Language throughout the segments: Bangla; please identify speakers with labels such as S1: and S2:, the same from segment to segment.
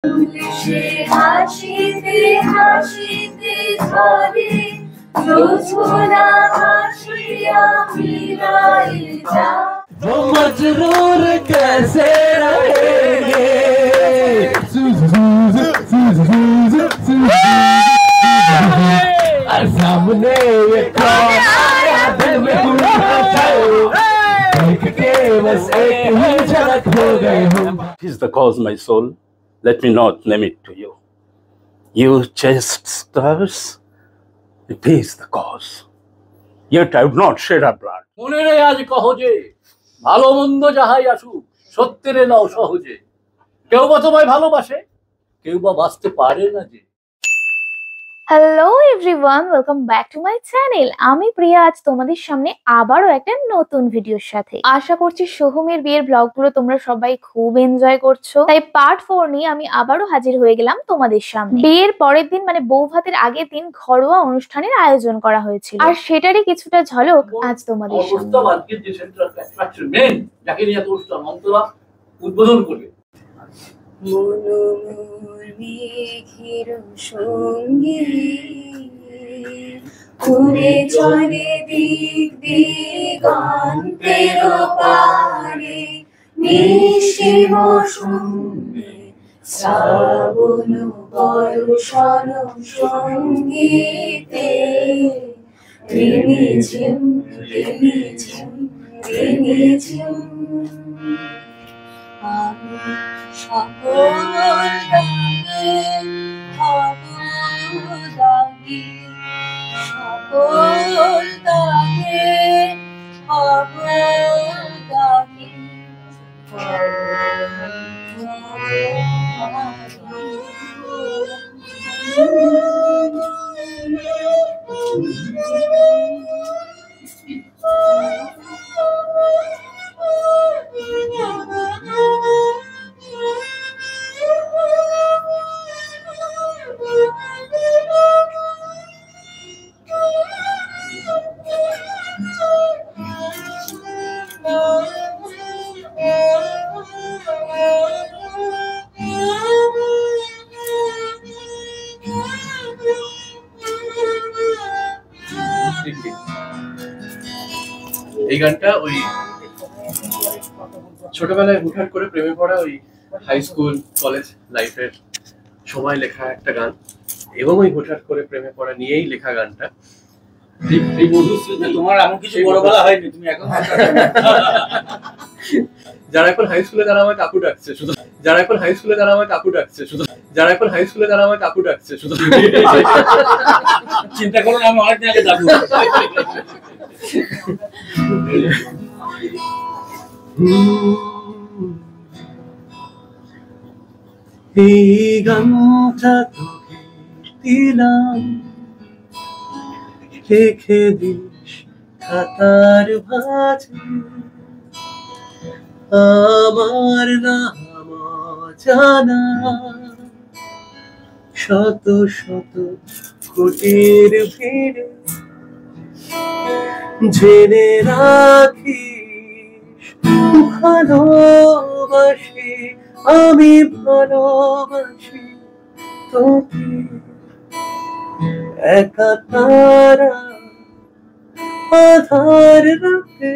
S1: সে হাসিতে হাসিতে ঝরে জোছনা আসিয়া মিলাই যা
S2: वो मजरूर कैसे रहेंगे और सामने ये कौन आया दिल में देख के बस एक ही झलक हो गए हम.
S3: Is the cause, my soul. Let me not name it to you. You chased stars. It is the cause. Yet I would not shed a blood.
S4: মনে আজ কহজে ভালো মন্দ যাহাই আসুক সত্যের নাও সহজে কেউ বা তোমায় ভালোবাসে কেউ বা বাঁচতে পারে না যে
S5: hello everyone, welcome back to my channel. আমি প্রিয়া, আজ তোমাদের সামনে আবারও একটা নতুন ভিডিওর সাথে। আশা করছি সোহমের বিয়ের ব্লগগুলো তোমরা সবাই খুব এনজয় করছো, তাই পার্ট 4 নিয়ে আমি আবারও হাজির হয়ে গেলাম তোমাদের সামনে। বিয়ের পরের দিন মানে বউ ভাতের আগের দিন ঘরোয়া অনুষ্ঠানের আয়োজন করা হয়েছিল, আর সেটারই কিছুটা ঝলক আজ তোমাদের সামনে।
S4: আজকের যে সেন্টার অ্যাট্রাকশন মেন যাকে নিয়ে অনুষ্ঠান অন্তরা উদ্বোধন করবে।
S1: মেঘের সঙ্গে উড়ে চলে দিক দিগন্তের পারে নিশিম সঙ্গে শ্রাবণ বর্ষণ সঙ্গীতে রিমিঝিম রিমিঝিম রিমিঝিম সকল দাগে সকল দাগে
S6: এই গানটা ওই ছোটবেলায় হুটহাট করে প্রেমে পড়া ওই হাই স্কুল কলেজ লাইফের সময় লেখা একটা গান, এবং ওই হুটহাট করে প্রেমে পড়া নিয়েই লেখা গানটা।
S4: এই মধুস্মৃতি তোমার এমন কিছু বড় বলা হয়নি, তুমি এখন
S6: যারা এখন হাই স্কুলে তারা আমার কাকু ডাকছে শুধু, যারা এখন হাই স্কুলে তারা আমার কাকু ডাকছে শুধু, যারা এখন হাই স্কুলে তারা আমার কাকু ডাকছে শুধু।
S4: চিন্তা করো না, আমি অনেকদিন আগে যাবো।
S2: এই গানটা তোকে দিলাম, লিখে দিস খাতার ভাঁজে, আমার নাম জানা শত শত কোটির ভিড়ে, জেনে রাখিস ভালোবাসি আমি, ভালোবাসি তোকে। একা তারা আধার রাতে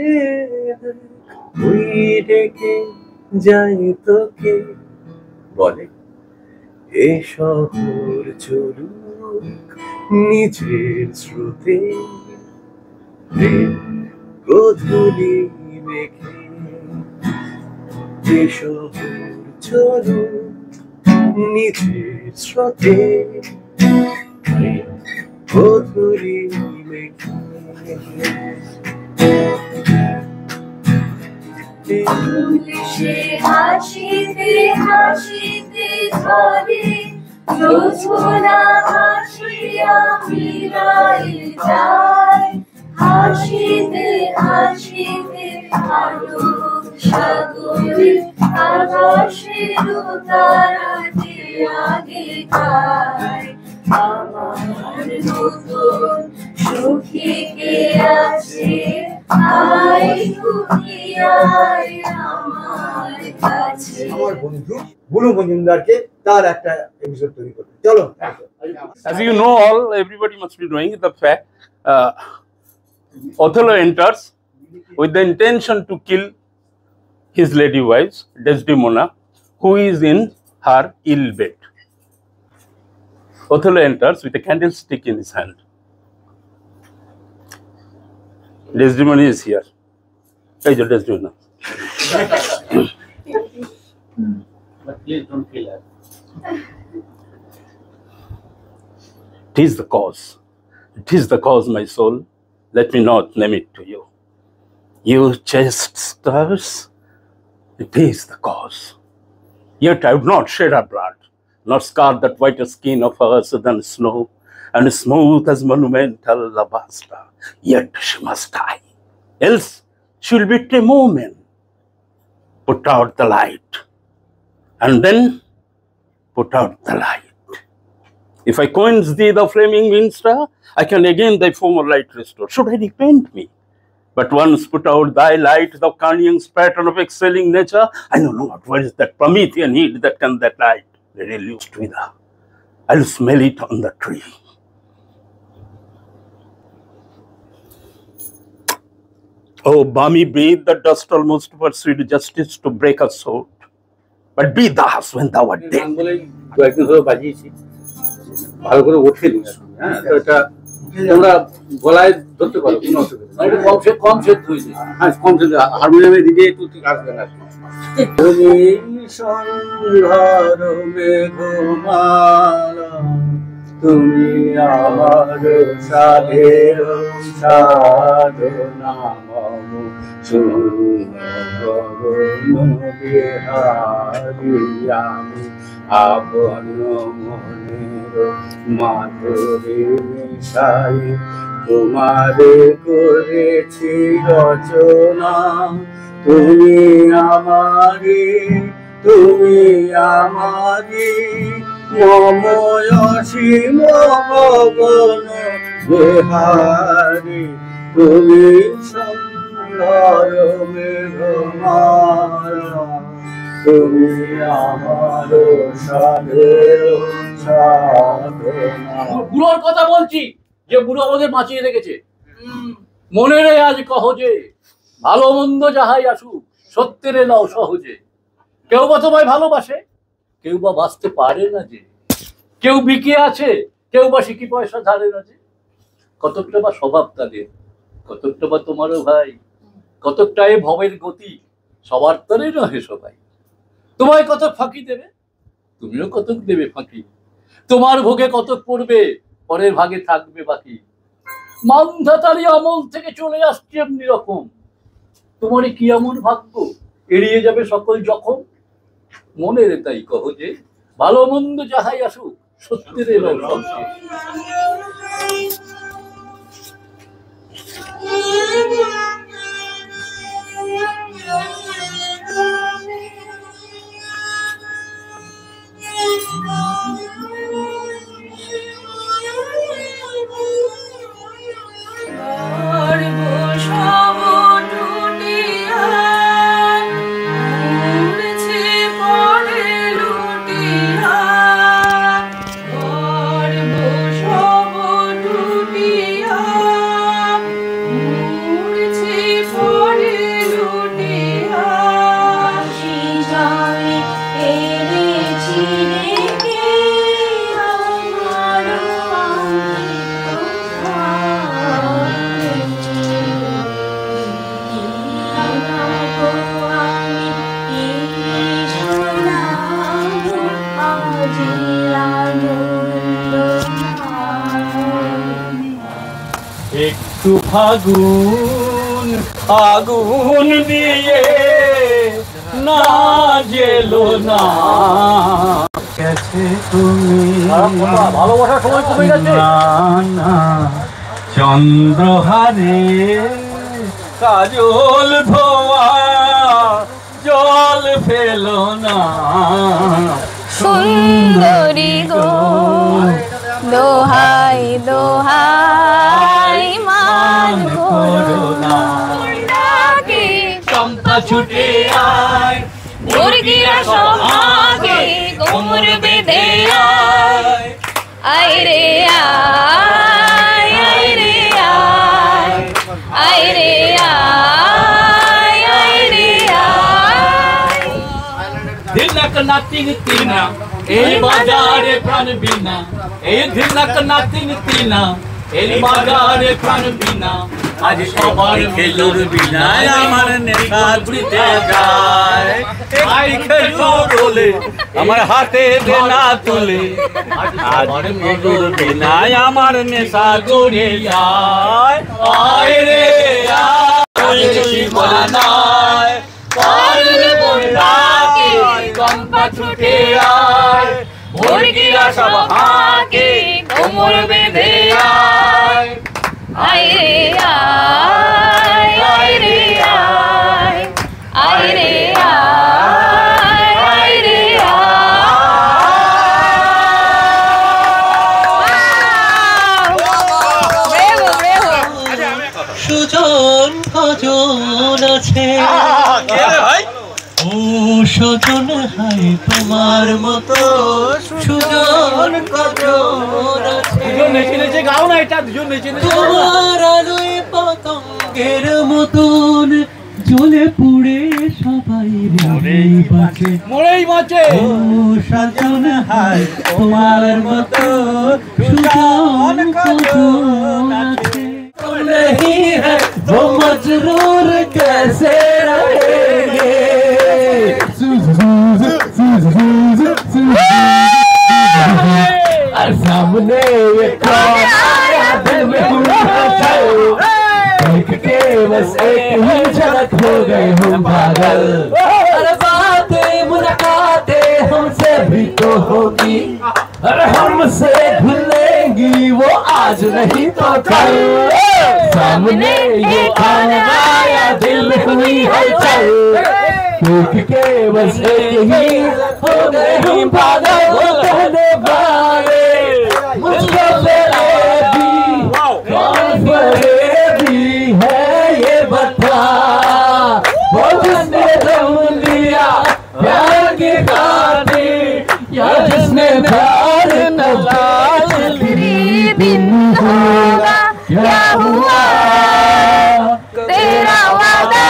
S2: ওই ডেকে যাই তোকে, বলে এ শহর চলুক নিজের স্রোতে, গোধূলি মেঘে এ শহর চলুক নিজের স্রোতে, গোধূলি মেঘে।
S1: সে হাসিতে হাসিতে ঝরে জোছনা আসিয়া মিলাই যায়, হাসিতে হাসিতে আলোক সাগরে আকাশের তারাতে আগে গায়, আমার নতুন সুখী কে আছে আয় আমার কাছে।
S7: বন্ধু বুলু মজুমদারকে তার একটা এপিসোড তৈরি করবে। চলো।
S3: As you know, everybody must be knowing the fact. Othello enters with the intention to kill his lady wives, Desdemona, who is in her ill bed. Othello enters with a candlestick in his hand. Desdemona is here. Hey, Desdemona.
S4: But please don't kill her.
S3: It is the cause. It is the cause, my soul. Let me not name it to you. You chaste stars, it is the cause. Yet I would not shed her blood, nor scar that whiter skin of hers than snow, and smooth as monumental alabaster. Yet she must die, else she will be a moment. Put out the light, and then put out the light. If I quench thee, the flaming minster, I can again thy former light restore. Should I repent me? But once put out thy light, thou carnion's pattern of excelling nature, I know not what is that Promethean heat that can that light reduced wither. I'll smell it on the tree. Oh, balmy breathe, the dust almost pursued justice to break a sword. But be thus when thou art dead.
S4: কয়েকদিন ধরে বাজিয়েছি, ভালো করে ওঠেনি। হ্যাঁ, তো এটা তোমরা গলায় ধরতে পারো, কোনো অসুবিধা নেই। এটা কম সেদ্ধ হয়েছে। হ্যাঁ, কম সেদ্ধ। হারমোনিয়ামে দিকে একটু ঠিক আসবে না। তুমি সন্ধ্যার মেঘমালা, তুমি আমার সাধের সাধনা মম গগন বিহারি আমি আপন মনের মাধুরী মিশাই তোমারে করেছি রচনা। তুমি আমারি মময় অসীম গগন বিহারি, তুমি সুন্দর মেঘমালা, তুমি আমার সাধের সাধনা। বুড়োর কথা বলছি, যে বুড়ো আমাদের বাঁচিয়ে রেখেছে। মনে রে আজ কহ যে ভালো মন্দ যাহাই আসুক, সত্যের নাও সহজে। কেউ বা তোমায় ভালোবাসে, কেউ বা বাঁচতে পারে না যে। কেউ বিকে আছে, কেউ বা সিকি পয়সা ধারে না যে। কতকটা বা স্বভাব তাদের, কতকটা বা তোমারও ভাই, কতকটা এ ভবের গতি, সবার তরে নহে সবাই। তোমায় কতক ফাঁকি দেবে, তুমিও কতক দেবে ফাঁকি। তোমার ভোগে কতক পড়বে, পরের ভাগে থাকবে বাকি। মান্ধাতারি আমল থেকে চলে আসছে এমনি রকম, তোমারই কি এমন ভাগ্য এড়িয়ে যাবে সকল জখম। মনের তাই কহ যে ভালো মন্দ যাহাই আসুক, সত্যের এলো সবচেয়ে। একটু ফাগুন আগুন দিয়ে না জেলো না, গেছে তুমি ভালোবাসার সময় কমে গেছে না। চন্দ্রহারে কাজল ধোয়া জল ফেলো না,
S5: সুন্দরী গো দোহাই দোহাই মান করো না।
S4: চম্পা ছুটে আয়,
S5: ওরে
S1: মুরগিরা সব আগে কোমর বেঁধে আয় আয় রে আয় আয় রে আয় আয় রে আয় আয় রে আয়
S4: ধিনক নাতিন তিনা এই বাজারে প্রাণ বিনা এই ধিনক নাতিন তিনা এই বাজারে প্রাণ বিনা আজ সবার খেলুর বিনা আমার নেশা ঘুরতে যায় আই খেলুর বলে আমার হাতে দেনা তুলে আজ খেলুর বিনা আমার নেশা ঘুরে যায় আয় রে আয় জীবনায় পারলে বন্ধাকে কম্পা ছুটে আয় মুরগিরা সব হাঁকে কোমর বেঁধে আয়
S1: আয় রে আয় আয় রে আয় আয় রে আয় আয় রে
S8: সুজন ভজন আছে ও সজন হাই তোমার মতো সুজন কজন আছে
S4: নেচে নেচে গাও না এটা দুজন নেচে নেচে
S8: তোমার আলোয় পতঙ্গের মতন জ্বলে পুড়ে সবাই বাঁচে
S4: মরেই বাঁচে
S8: ও সজন হাই তোমার মতো সুজন কজন আছে नहीं है वो मजरूर कैसे रहेंगे और सामने ये कौन आया दिल में देख के बस एक ही झलक हो गए हम पागल अरे बातें मुलाकातें हमसे भी तो होगी अरे हमसे भूलेंगी वो आज नहीं तो कल सामने ये आया दिल में हुई हलचल देख के बस एक ही हो गए हम पागल वो कहने वाले मुझको फरेबी कौन फरेबी है ये बता वो जिसने दम लिया प्यार की खातिर या जिसने प्यार
S1: दिन होगा क्या हुआ तेरा वादा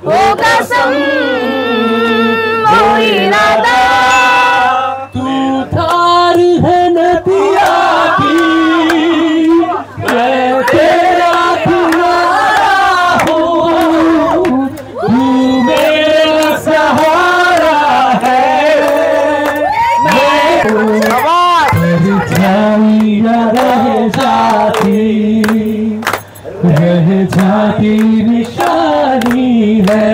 S1: होगा सम वो इरादा
S8: तू थार है नदिया की मैं तेरा किनारा हूँ तू मेरा सहारा है रह जाती निशानी है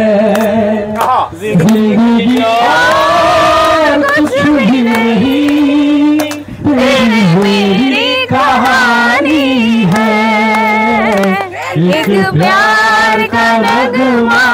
S8: जिंदगी और कुछ भी नहीं तेरी मेरी कहानी है एक प्यार का नगमा